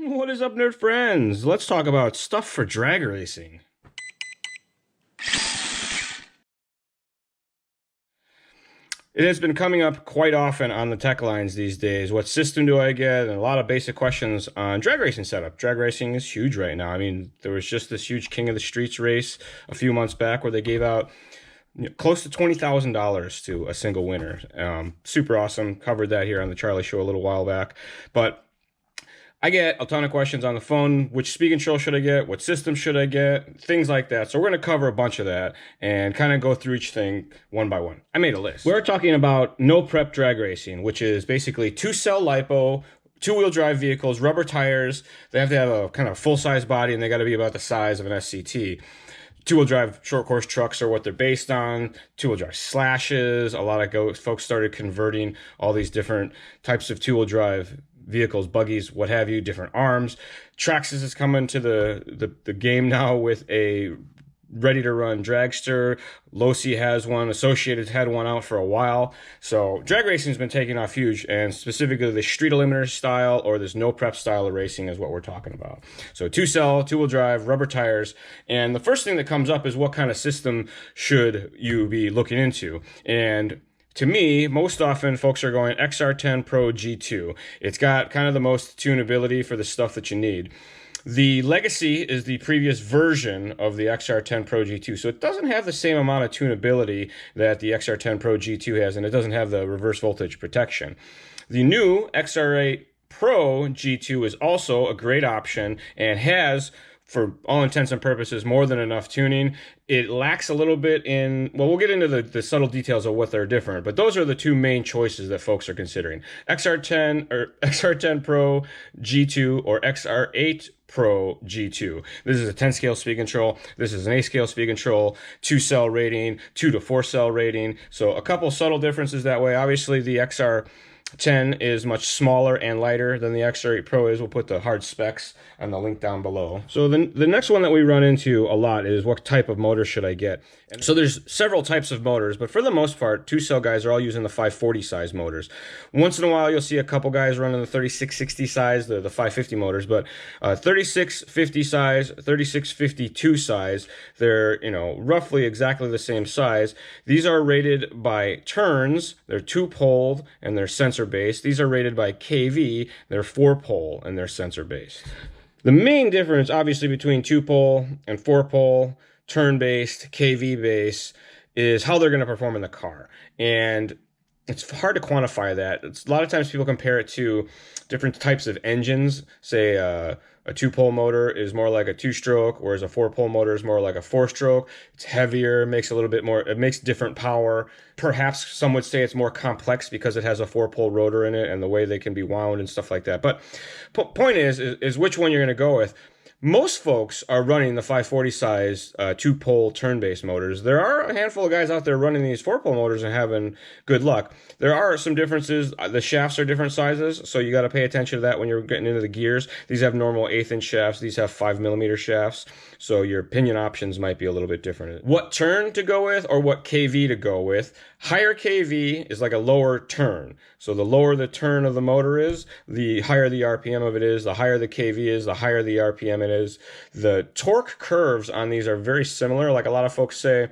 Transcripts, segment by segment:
What is up, nerd friends? Let's talk about stuff for drag racing. It has been coming up quite often on the tech lines these days. What system do I get? And a lot of basic questions on drag racing setup. Drag racing is huge right now. I mean, there was just this huge King of the Streets race a few months back where they gave out close to $20,000 to a single winner. Super awesome. Covered that here on the Charlie Show a little while back. But I get a ton of questions on the phone. Which speed control should I get? What system should I get? Things like that. So we're going to cover a bunch of that and kind of go through each thing one by one. I made a list. We're talking about no prep drag racing, which is basically 2-cell LiPo, 2-wheel drive vehicles, rubber tires. They have to have a kind of full-size body, and they got to be about the size of an SCT. 2-wheel drive short course trucks are what they're based on. 2-wheel drive slashes. A lot of folks started converting all these different types of 2-wheel drive vehicles, buggies, what have you, different arms. Traxxas is coming to the game now with a ready-to-run dragster. Losi has one. Associated's had one out for a while. So drag racing's been taking off huge, and specifically the street eliminator style or this no prep style of racing is what we're talking about. So 2-cell, 2-wheel drive, rubber tires, and the first thing that comes up is what kind of system should you be looking into? And to me, most often folks are going XR10 Pro G2. It's got kind of the most tunability for the stuff that you need. The Legacy is the previous version of the XR10 Pro G2, so it doesn't have the same amount of tunability that the XR10 Pro G2 has, and it doesn't have the reverse voltage protection. The new XR8 Pro G2 is also a great option and has, for all intents and purposes, more than enough tuning. It lacks a little bit in, well, we'll get into the subtle details of what they're different, but those are the two main choices that folks are considering. XR10 or XR10 Pro G2 or XR8 Pro G2. This is a 10 scale speed control. This is an 8 scale speed control, 2-cell rating, 2 to 4-cell rating. So a couple subtle differences that way. Obviously the XR10 is much smaller and lighter than the XR8 Pro is. We'll put the hard specs on the link down below. So the next one that we run into a lot is what type of motor should I get? And so there's several types of motors, but for the most part, 2-cell guys are all using the 540 size motors. Once in a while, you'll see a couple guys running the 3660 size, the 550 motors, but 3650 size, 3652 size, they're, roughly exactly the same size. These are rated by turns. They're 2-poled and they're sensor based. These are rated by kV. They're 4-pole and they're sensor based. The main difference, obviously, between 2-pole and 4-pole, turn-based, kV-based, is how they're going to perform in the car. And it's hard to quantify that. A lot of times people compare it to different types of engines. Say a 2-pole motor is more like a 2-stroke, whereas a 4-pole motor is more like a 4-stroke. It's heavier, makes a little bit more, it makes different power. Perhaps some would say it's more complex because it has a 4-pole rotor in it and the way they can be wound and stuff like that. But point is which one you're going to go with. Most folks are running the 540 size 2-pole turn-based motors. There are a handful of guys out there running these 4-pole motors and having good luck. There are some differences. The shafts are different sizes, so you got to pay attention to that when you're getting into the gears. These have normal 1/8" shafts. These have 5mm shafts, so your pinion options might be a little bit different. What turn to go with or what kV to go with? Higher kV is like a lower turn. So the lower the turn of the motor is, the higher the RPM of it is. The higher the kV is, the higher the RPM it is. The torque curves on these are very similar. Like a lot of folks say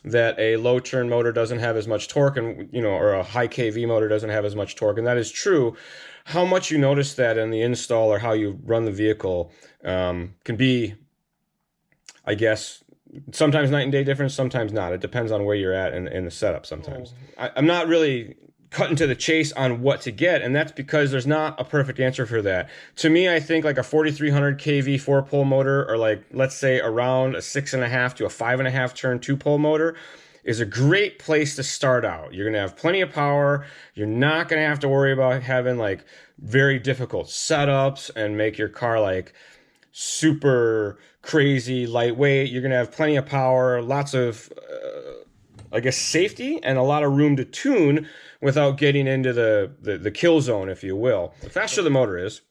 that a low turn motor doesn't have as much torque, and or a high kV motor doesn't have as much torque, and that is true. How much you notice that in the install or how you run the vehicle can be, I guess, sometimes night and day difference, sometimes not. It depends on where you're at in the setup sometimes. I'm not really cutting to the chase on what to get, and that's because there's not a perfect answer for that. To me, I think like a 4300 kV 4-pole motor, or like, let's say around a 6.5 to a 5.5 turn 2-pole motor, is a great place to start out. You're going to have plenty of power. You're not going to have to worry about having like very difficult setups and make your car like super crazy lightweight. You're going to have plenty of power, lots of I guess safety, and a lot of room to tune without getting into the kill zone, if you will. The faster the motor is,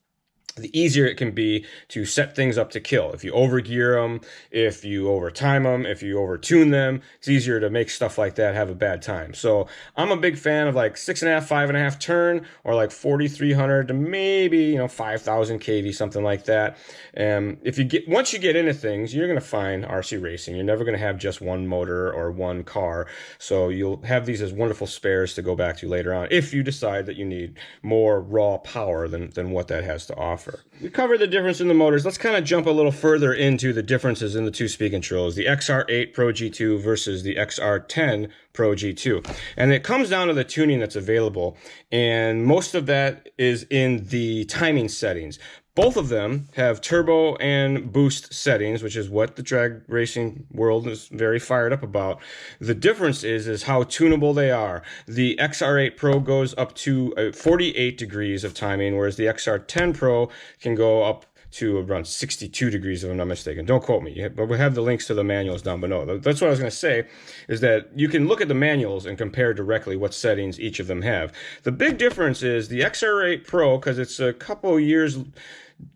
the easier it can be to set things up to kill. If you overgear them, if you overtime them, if you overtune them, it's easier to make stuff like that have a bad time. So I'm a big fan of like 6.5, 5.5 turn, or like 4,300 to maybe 5,000 kV, something like that. If you get once you get into things, you're gonna find RC racing. You're never gonna have just one motor or one car. So you'll have these as wonderful spares to go back to later on if you decide that you need more raw power than what that has to offer. We covered the difference in the motors. Let's kind of jump a little further into the differences in the two speed controls, the XR8 Pro G2 versus the XR10 Pro G2. And it comes down to the tuning that's available, and most of that is in the timing settings. Both of them have turbo and boost settings, which is what the drag racing world is very fired up about. The difference is how tunable they are. The XR8 Pro goes up to 48 degrees of timing, whereas the XR10 Pro can go up to around 62 degrees, if I'm not mistaken. Don't quote me, but we have the links to the manuals down below. That's what I was going to say, is that you can look at the manuals and compare directly what settings each of them have. The big difference is the XR8 Pro, because it's a couple years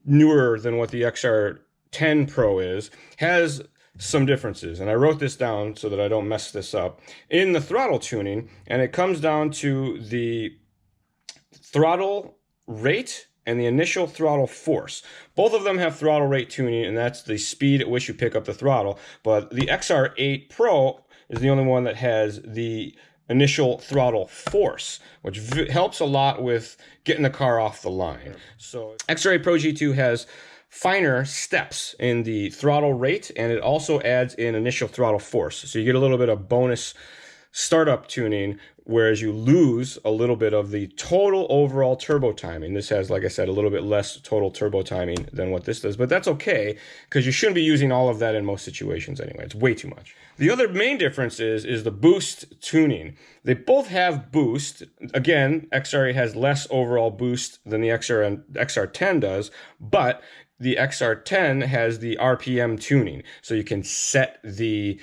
newer than what the XR10 Pro is, has some differences, and I wrote this down so that I don't mess this up, in the throttle tuning, and it comes down to the throttle rate and the initial throttle force. Both of them have throttle rate tuning, and that's the speed at which you pick up the throttle, but the XR8 Pro is the only one that has the initial throttle force, which helps a lot with getting the car off the line. So XR8 Pro G2 has finer steps in the throttle rate, and it also adds in initial throttle force. So you get a little bit of bonus startup tuning, whereas you lose a little bit of the total overall turbo timing. This has, like I said, a little bit less total turbo timing than what this does, but that's okay, because you shouldn't be using all of that in most situations anyway. It's way too much. The other main difference is the boost tuning. They both have boost. Again, XR8 has less overall boost than the XR10 does, but the XR10 has the RPM tuning, so you can set the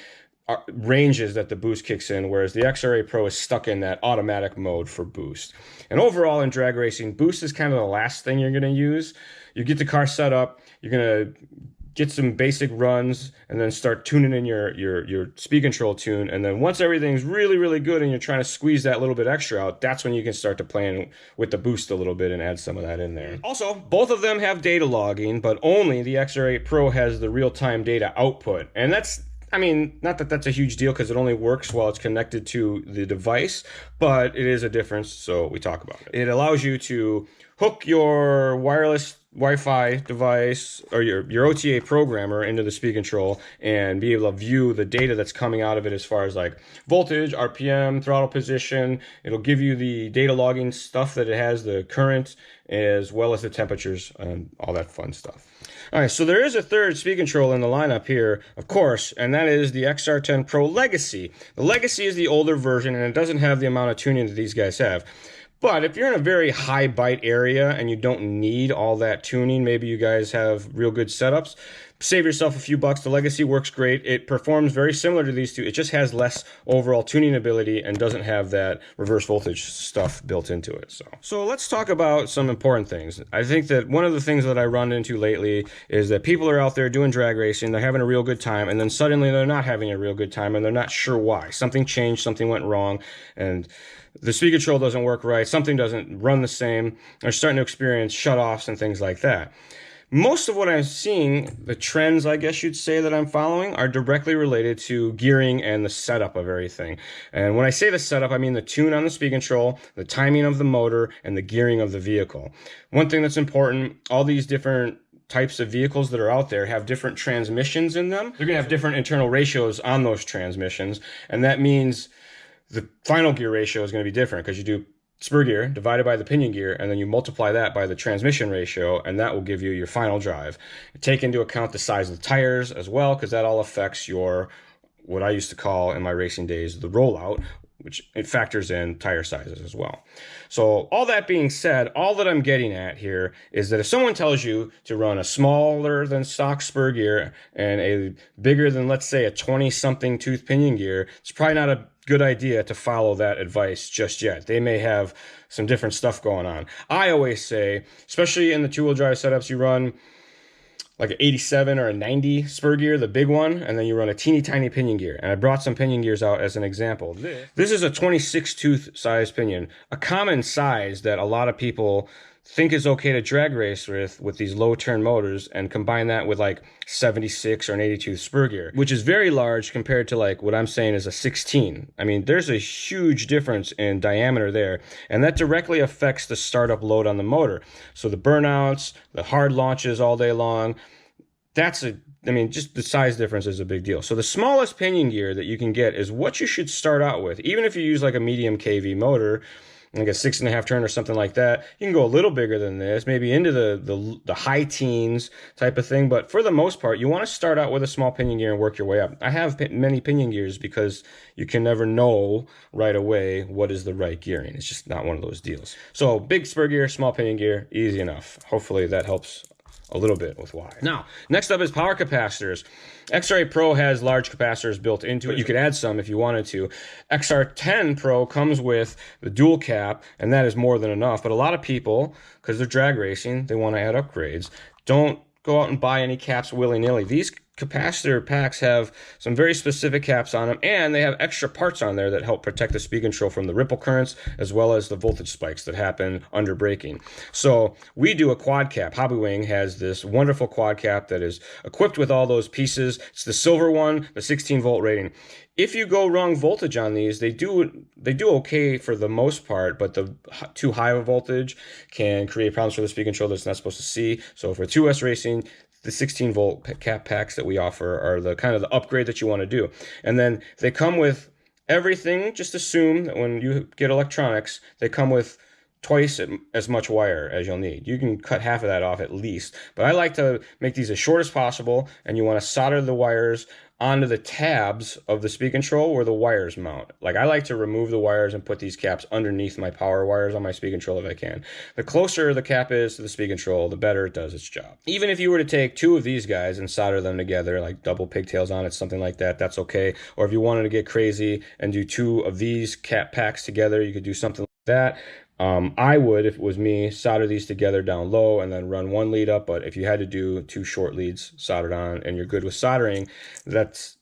ranges that the boost kicks in, whereas the XR8 Pro is stuck in that automatic mode for boost. And overall in drag racing, boost is kind of the last thing you're going to use. You get the car set up, you're going to get some basic runs, and then start tuning in your speed control tune. And then once everything's really, really good and you're trying to squeeze that little bit extra out, that's when you can start to play with the boost a little bit and add some of that in there. Also, both of them have data logging, but only the XR8 Pro has the real-time data output. And that's, I mean, not that that's a huge deal, because it only works while it's connected to the device, but it is a difference, so we talk about it. It allows you to hook your wireless Wi-Fi device or your OTA programmer into the speed control and be able to view the data that's coming out of it as far as like voltage, RPM, throttle position. It'll give you the data logging stuff that it has, the current, as well as the temperatures and all that fun stuff. All right, so there is a third speed control in the lineup here, of course, and that is the XR10 Pro Legacy. The Legacy is the older version, and it doesn't have the amount of tuning that these guys have. But if you're in a very high byte area and you don't need all that tuning, maybe you guys have real good setups, save yourself a few bucks. The Legacy works great. It performs very similar to these two. It just has less overall tuning ability and doesn't have that reverse voltage stuff built into it. So let's talk about some important things. I think that one of the things that I run into lately is that people are out there doing drag racing, they're having a real good time, and then suddenly they're not having a real good time, and they're not sure why. Something changed, something went wrong, and the speed control doesn't work right, something doesn't run the same, they're starting to experience shutoffs and things like that. Most of what I'm seeing, the trends, I guess you'd say, that I'm following are directly related to gearing and the setup of everything. And when I say the setup, I mean the tune on the speed control, the timing of the motor, and the gearing of the vehicle. One thing that's important, all these different types of vehicles that are out there have different transmissions in them. They're going to have different internal ratios on those transmissions, and that means the final gear ratio is going to be different, because you do spur gear divided by the pinion gear, and then you multiply that by the transmission ratio, and that will give you your final drive. Take into account the size of the tires as well, because that all affects your, what I used to call in my racing days, the rollout, which it factors in tire sizes as well. So all that being said, all that I'm getting at here is that if someone tells you to run a smaller than stock spur gear and a bigger than, let's say, a 20-something tooth pinion gear, it's probably not a good idea to follow that advice just yet. They may have some different stuff going on. I always say, especially in the two-wheel drive setups, you run like an 87 or a 90 spur gear, the big one, and then you run a teeny tiny pinion gear. And I brought some pinion gears out as an example. This is a 26 tooth size pinion, a common size that a lot of people think is okay to drag race with these low turn motors, and combine that with like 76 or an 82 spur gear, which is very large compared to like what I'm saying is a 16. I mean, there's a huge difference in diameter there, and that directly affects the startup load on the motor. So the burnouts, the hard launches all day long, I mean, just the size difference is a big deal. So the smallest pinion gear that you can get is what you should start out with. Even if you use like a medium KV motor, like a 6.5 turn or something like that, you can go a little bigger than this, maybe into the high teens type of thing. But for the most part, you want to start out with a small pinion gear and work your way up. I have many pinion gears because you can never know right away what is the right gearing. It's just not one of those deals. So big spur gear, small pinion gear, easy enough. Hopefully that helps a little bit with why. Now, next up is power capacitors. XR8 Pro has large capacitors built into it. You could add some if you wanted to. XR10 Pro comes with the dual cap, and that is more than enough. But a lot of people, because they're drag racing, they want to add upgrades, don't go out and buy any caps willy-nilly. These capacitor packs have some very specific caps on them, and they have extra parts on there that help protect the speed control from the ripple currents as well as the voltage spikes that happen under braking. So we do a quad cap. Hobbywing has this wonderful quad cap that is equipped with all those pieces. It's the silver one, the 16 volt rating. If you go wrong voltage on these, they do okay for the most part, but the too high of a voltage can create problems for the speed control that it's not supposed to see. So for 2S racing, the 16 volt cap packs that we offer are the kind of the upgrade that you want to do. And then they come with everything. Just assume that when you get electronics, they come with twice as much wire as you'll need. You can cut half of that off at least, but I like to make these as short as possible, and you want to solder the wires onto the tabs of the speed control where the wires mount. Like, I like to remove the wires and put these caps underneath my power wires on my speed control if I can. The closer the cap is to the speed control, the better it does its job. Even if you were to take two of these guys and solder them together, like double pigtails on it, something like that, that's okay. Or if you wanted to get crazy and do two of these cap packs together, you could do something like that. I would, if it was me, solder these together down low and then run one lead up. But if you had to do two short leads soldered on and you're good with soldering, it's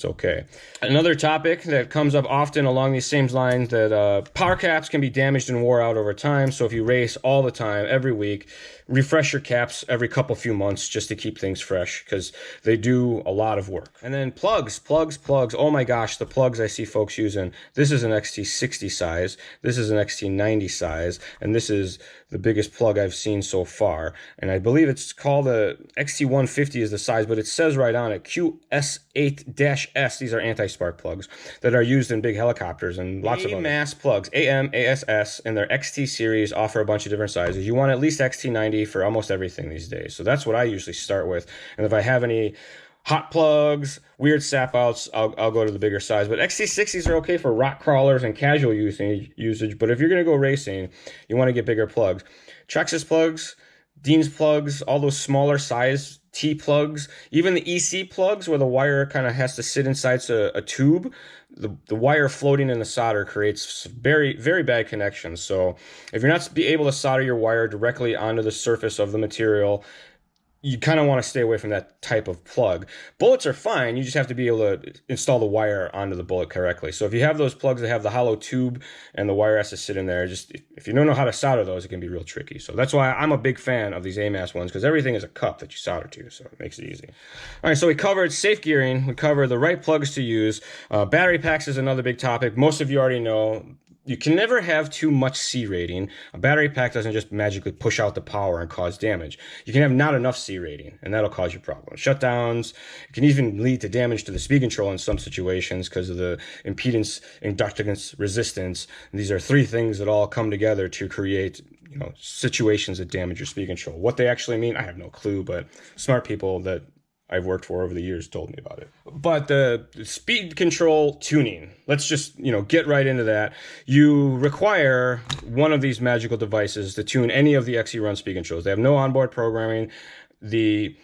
okay. Another topic that comes up often along these same lines, that power caps can be damaged and wore out over time. So if you race all the time, every week, refresh your caps every few months just to keep things fresh, because they do a lot of work. And then plugs. Oh my gosh, the plugs I see folks using. This is an XT60 size. This is an XT90 size. And this is the biggest plug I've seen so far. And I believe it's called a XT150 is the size, but it says right on it, QS8-S. These are anti-spark plugs that are used in big helicopters and lots of AMAS plugs. AMASS and their XT series offer a bunch of different sizes. You want at least XT90 for almost everything these days. So that's what I usually start with. And if I have any hot plugs, weird sap outs, I'll go to the bigger size. But XT60s are okay for rock crawlers and casual usage. But if you're going to go racing, you want to get bigger plugs. Trex's plugs, Dean's plugs, all those smaller size T plugs, even the EC plugs where the wire kind of has to sit inside a tube, the wire floating in the solder creates very, very bad connections. So if you're not able to solder your wire directly onto the surface of the material, you kind of want to stay away from that type of plug. Bullets are fine. You just have to be able to install the wire onto the bullet correctly. So if you have those plugs that have the hollow tube and the wire has to sit in there, just if you don't know how to solder those, it can be real tricky. So that's why I'm a big fan of these AMAS ones, because everything is a cup that you solder to, so it makes it easy. All right, so we covered safe gearing. We covered the right plugs to use. Battery packs is another big topic. Most of you already know. You can never have too much C rating. A battery pack doesn't just magically push out the power and cause damage. You can have not enough C rating, and that'll cause you problems. Shutdowns. It can even lead to damage to the speed control in some situations because of the impedance, inductance, resistance. And these are three things that all come together to create, situations that damage your speed control. What they actually mean, I have no clue, but smart people that I've worked for over the years told me about it. But the speed control tuning, let's just, get right into that. You require one of these magical devices to tune any of the XERun speed controls. They have no onboard programming. The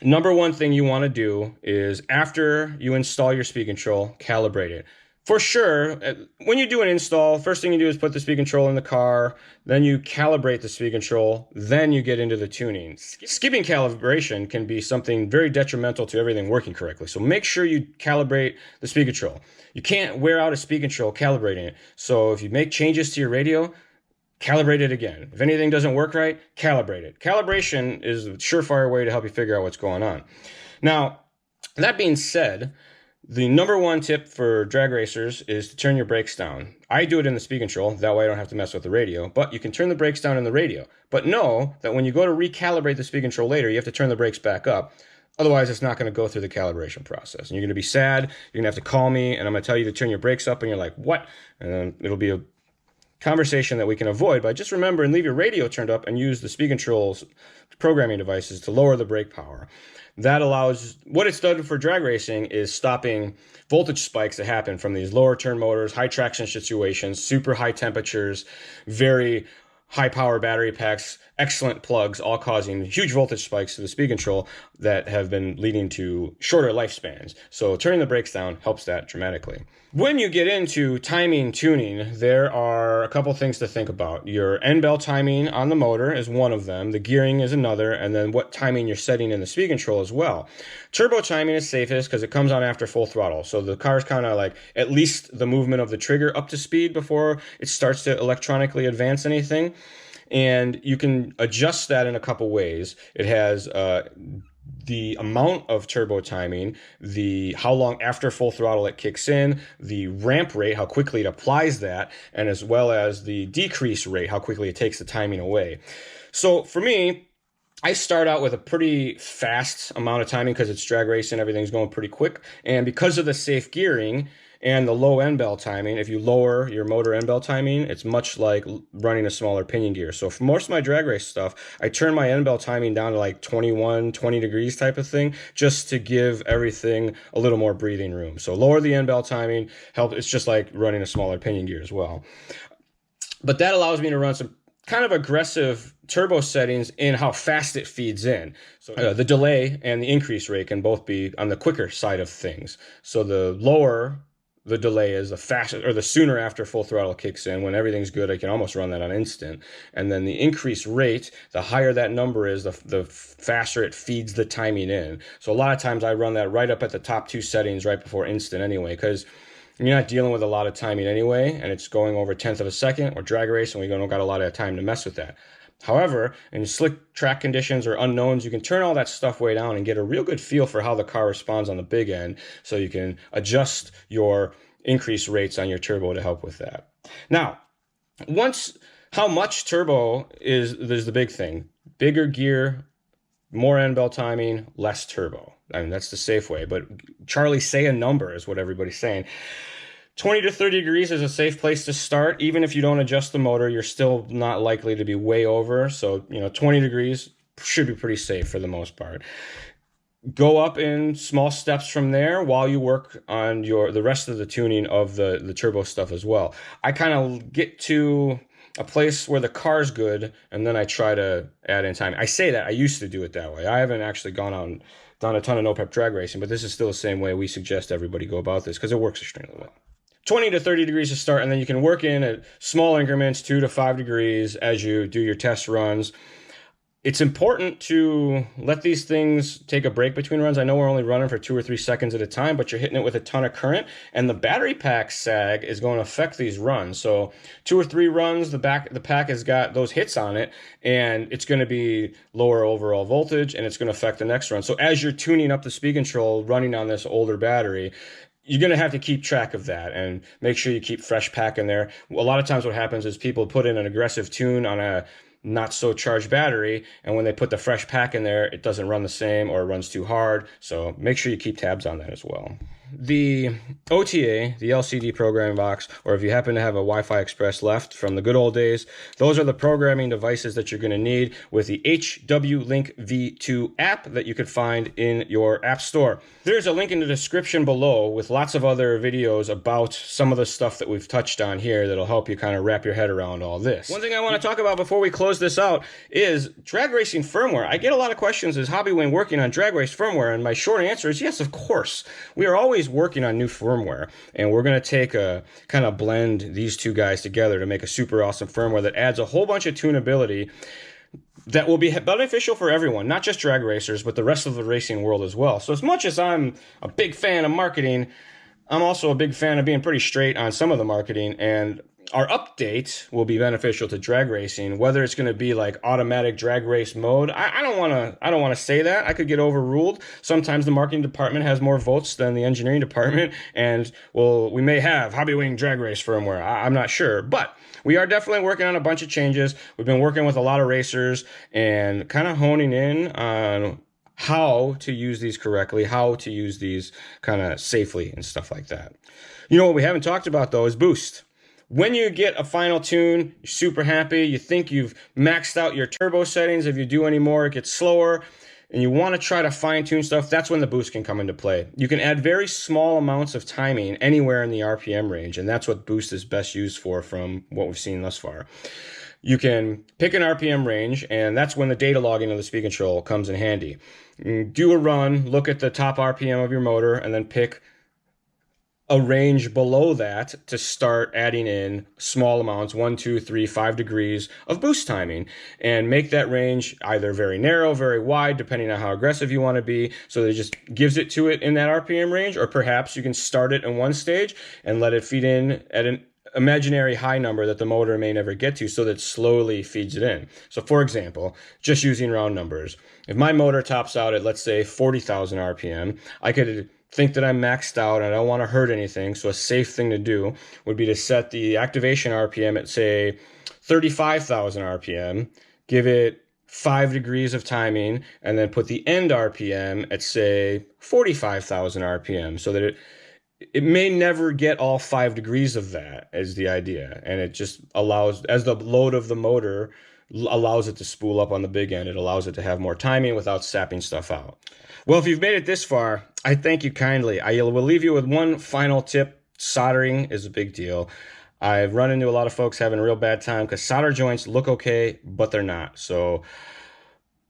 Number one thing you want to do is after you install your speed control, calibrate it. For sure, when you do an install, first thing you do is put the speed control in the car, then you calibrate the speed control, then you get into the tuning. Skipping calibration can be something very detrimental to everything working correctly. So make sure you calibrate the speed control. You can't wear out a speed control calibrating it. So if you make changes to your radio, calibrate it again. If anything doesn't work right, calibrate it. Calibration is a surefire way to help you figure out what's going on. Now, that being said, the number one tip for drag racers is to turn your brakes down. I do it in the speed control, that way I don't have to mess with the radio, but you can turn the brakes down in the radio. But know that when you go to recalibrate the speed control later, you have to turn the brakes back up. Otherwise, it's not going to go through the calibration process. And you're going to be sad, you're going to have to call me, and I'm going to tell you to turn your brakes up, and you're like, what? And then it'll be a conversation that we can avoid by just remember and leave your radio turned up and use the speed controls programming devices to lower the brake power. That allows, what it's done for drag racing is stopping voltage spikes that happen from these lower turn motors, high traction situations, super high temperatures, very high power battery packs, excellent plugs, all causing huge voltage spikes to the speed control that have been leading to shorter lifespans. So turning the brakes down helps that dramatically. When you get into timing tuning, there are a couple things to think about. Your end bell timing on the motor is one of them, the gearing is another, and then what timing you're setting in the speed control as well. Turbo timing is safest because it comes on after full throttle. So the car's kind of like at least the movement of the trigger up to speed before it starts to electronically advance anything. And you can adjust that in a couple ways. It has the amount of turbo timing, the how long after full throttle it kicks in, the ramp rate, how quickly it applies that, and as well as the decrease rate, how quickly it takes the timing away. So for me, I start out with a pretty fast amount of timing because it's drag racing, everything's going pretty quick. And because of the safe gearing and the low end bell timing, if you lower your motor end bell timing, it's much like running a smaller pinion gear. So for most of my drag race stuff, I turn my end bell timing down to like 20 degrees type of thing, just to give everything a little more breathing room. So lower the end bell timing, it's just like running a smaller pinion gear as well. But that allows me to run some kind of aggressive turbo settings in how fast it feeds in. So the delay and the increase rate can both be on the quicker side of things. So the lower the delay is, the faster or the sooner after full throttle kicks in. When everything's good, I can almost run that on instant. And then the increase rate, the higher that number is, the faster it feeds the timing in. So a lot of times I run that right up at the top two settings right before instant anyway, because you're not dealing with a lot of timing anyway, and it's going over 1/10 of a second or drag race, and we don't got a lot of time to mess with that. However, in slick track conditions or unknowns, you can turn all that stuff way down and get a real good feel for how the car responds on the big end, so you can adjust your increase rates on your turbo to help with that. Now, how much turbo is the big thing. Bigger gear, more end bell timing, less turbo. I mean, that's the safe way, but Charlie, say a number is what everybody's saying. 20 to 30 degrees is a safe place to start. Even if you don't adjust the motor, you're still not likely to be way over. So, 20 degrees should be pretty safe for the most part. Go up in small steps from there while you work on the rest of the tuning of the turbo stuff as well. I kind of get to a place where the car's good, and then I try to add in time. I say that, I used to do it that way. I haven't actually gone out and done a ton of no-prep drag racing, but this is still the same way we suggest everybody go about this because it works extremely well. 20 to 30 degrees to start, and then you can work in at small increments, 2 to 5 degrees as you do your test runs. It's important to let these things take a break between runs. I know we're only running for 2 or 3 seconds at a time, but you're hitting it with a ton of current, and the battery pack sag is going to affect these runs. So 2 or 3 runs, the pack has got those hits on it, and it's going to be lower overall voltage, and it's going to affect the next run. So as you're tuning up the speed control running on this older battery, you're going to have to keep track of that and make sure you keep fresh pack in there. A lot of times what happens is people put in an aggressive tune on a not so charged battery, and when they put the fresh pack in there, it doesn't run the same or it runs too hard. So make sure you keep tabs on that as well. the OTA, the LCD programming box, or if you happen to have a Wi-Fi Express left from the good old days, those are the programming devices that you're going to need with the HW-Link V2 app that you could find in your app store. There's a link in the description below with lots of other videos about some of the stuff that we've touched on here that'll help you kind of wrap your head around all this. One thing I want to talk about before we close this out is drag racing firmware. I get a lot of questions, is Hobbywing working on drag race firmware? And my short answer is yes, of course. We are always working on new firmware, and we're going to take a kind of blend these two guys together to make a super awesome firmware that adds a whole bunch of tunability that will be beneficial for everyone, not just drag racers, but the rest of the racing world as well. So as much as I'm a big fan of marketing, I'm also a big fan of being pretty straight on some of the marketing, and our update will be beneficial to drag racing, whether it's going to be like automatic drag race mode. I don't want to say that. I could get overruled. Sometimes the marketing department has more votes than the engineering department, and well, we may have Hobbywing drag race firmware. I'm not sure, but we are definitely working on a bunch of changes. We've been working with a lot of racers and kind of honing in on how to use these correctly, how to use these kind of safely and stuff like that. You know what we haven't talked about though is boost. When you get a final tune, you're super happy, you think you've maxed out your turbo settings. If you do any more, it gets slower, and you want to try to fine tune stuff, that's when the boost can come into play. You can add very small amounts of timing anywhere in the RPM range, and that's what boost is best used for from what we've seen thus far. You can pick an RPM range, and that's when the data logging of the speed control comes in handy. Do a run, look at the top RPM of your motor, and then pick a range below that to start adding in small amounts, 1, 2, 3, 5 degrees of boost timing, and make that range either very narrow, very wide, depending on how aggressive you want to be, so that it just gives it to it in that RPM range, or perhaps you can start it in one stage and let it feed in at an imaginary high number that the motor may never get to, so that it slowly feeds it in. So for example, just using round numbers, if my motor tops out at, let's say, 40,000 RPM, I could think that I'm maxed out and I don't want to hurt anything, so a safe thing to do would be to set the activation RPM at, say, 35,000 RPM, give it 5 degrees of timing, and then put the end RPM at, say, 45,000 RPM, so that it may never get all 5 degrees of that, is the idea. And it just allows, as the load of the motor allows it to spool up on the big end, it allows it to have more timing without sapping stuff out. Well, if you've made it this far, I thank you kindly. I will leave you with one final tip. Soldering is a big deal. I've run into a lot of folks having a real bad time because solder joints look okay, but they're not. So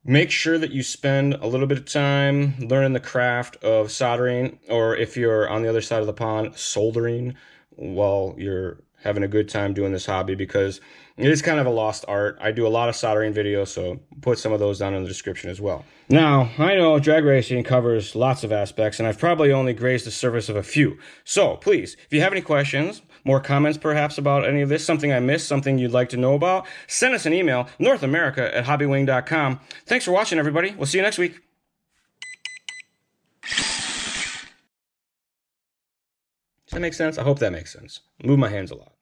make sure that you spend a little bit of time learning the craft of soldering, or if you're on the other side of the pond, soldering, while you're having a good time doing this hobby, because it is kind of a lost art. I do a lot of soldering videos, so put some of those down in the description as well. Now, I know drag racing covers lots of aspects, and I've probably only grazed the surface of a few. So please, if you have any questions, more comments perhaps about any of this, something I missed, something you'd like to know about, send us an email, northamerica@hobbywing.com. Thanks for watching, everybody. We'll see you next week. Does that make sense? I hope that makes sense. Move my hands a lot.